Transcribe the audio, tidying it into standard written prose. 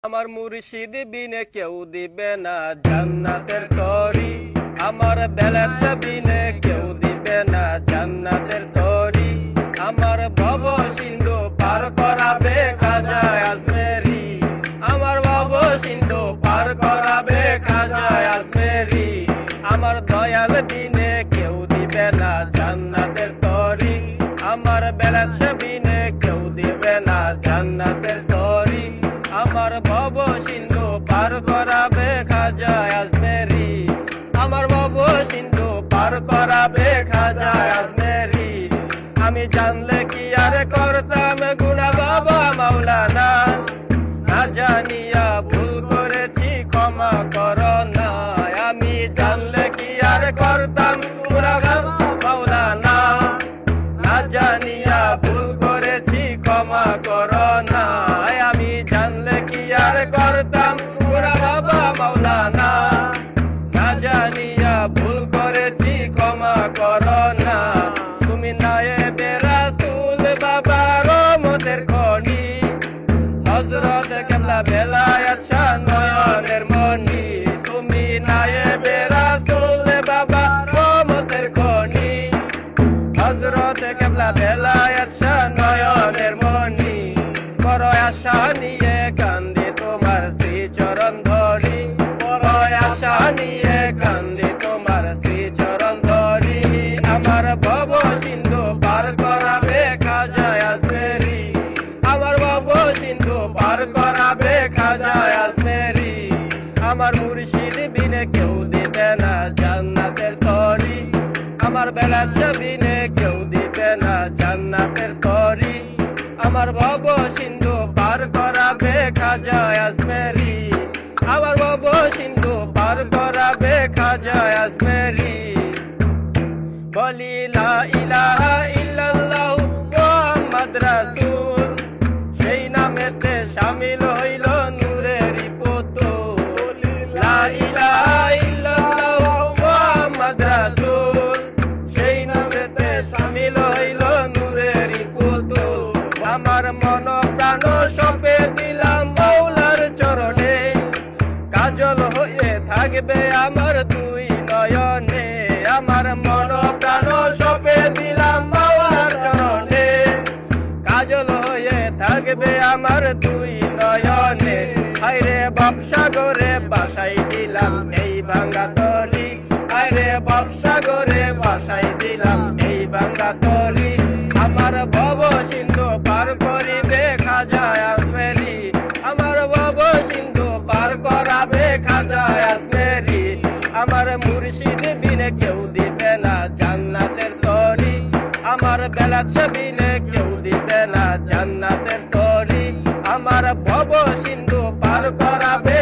আমার মুর্শিদ বিনে কেউ দিবে না জান্নাতের তরি, আমার বেলাত বিনে কেউ দিবে না জান্নাতের তরি। আমার ভব সিন্ধু পার করাবে খাজা আজমেরি, আমার ভব সিন্ধু পার করাবে খাজা আজমেরি। আমার দয়াল বিনে কেউ দিবে না জান্নাতের তরি, আমার বেলাত বিনে কেউ দিবে না জান্নাতের তরি। আমার ভব সিন্ধু পার করাবে খাজা আজমেরি, আমার ভব সিন্ধু পার করাবে খাজা আজমেরি। আমি জানলে কি আর করতাম গুনাহ বাবা মাওলানা, না জানিয়া ভুল করেছি ক্ষমা করো না। আমি জানলে কি আর করতাম গুনাহ মাওলানা, না জানিয়া ভুল করেছি ক্ষমা করো না। আমি জানলে কি আর করতাম গুনাহ বাবা মাওলানা, না জানিয়া ভুল করেছি ক্ষমা করো না। তুমি নায়েবে রাসূল বাবা রহমতের খনি, হযরত কেবলা বেলায়েত শাহ নয়নের মনি। তুমি নায়েবে রাসূল বাবা রহমতের খনি, হযরত কেবলা বেলায়েত শাহ নয়নের মনি। বড় আশা নিয়ে কান্দি তোমার শ্রী চরণ ধরি, বড় আশা নিয়ে কান্দি তোমার শ্রী চরণ ধরি। আমার ভব সিন্ধু পার করাবে খাজা আজমেরি, আমার ভব সিন্ধু পার করাবে খাজা আজমেরি। আমার মুর্শিদ বিনে কেউ দিবে না জান্নাতের তরি, আমার বেলাত বিনে কেউ দিবে না জান্নাতের তরি। আমার ভব সিন্ধু পার করাবে খাজা আজমেরি, আমার ভব সিন্ধু পার করাবে খাজা আজমেরি। বলি লা ইলাহা ইল্লাল্লাহু মুহাম্মদ রাসূল, সেই নামেতে শামিল হইল নূরেরই পুতুল। লা ইলাহা ইল্লাল্লাহু মুহাম্মদ রাসূল, সেই নামেতে শামিল হইল নূরেরই পুতুল। আমার মন প্রাণ সঁপে দিলাম মৌলার চরণে, কাজল হয়ে থাকবে আমার দুই নয়নে। আমার মন প্রাণ সঁপে দিলাম মৌলার চরণে, কাজল হয়ে থাকবে আমার দুই নয়নে। হায়রে ভবসাগরে বাসাই দিলাম এই ভাঙ্গা তরি, হায়রে ভবসাগরে বাসাই দিলাম এই ভাঙ্গা তরি। আমার ভব সিন্ধু পার করিবে খাজা আজমেরি, আমার ভব সিন্ধু পার করাবে খাজা আজমেরি। আমার মুর্শিদ বিনে কেউ দিবে না জান্নাতের তরি, আমার বেলাত বিনে কেউ দিবে না জান্নাতের তরি। আমার ভব সিন্ধু পার করাবে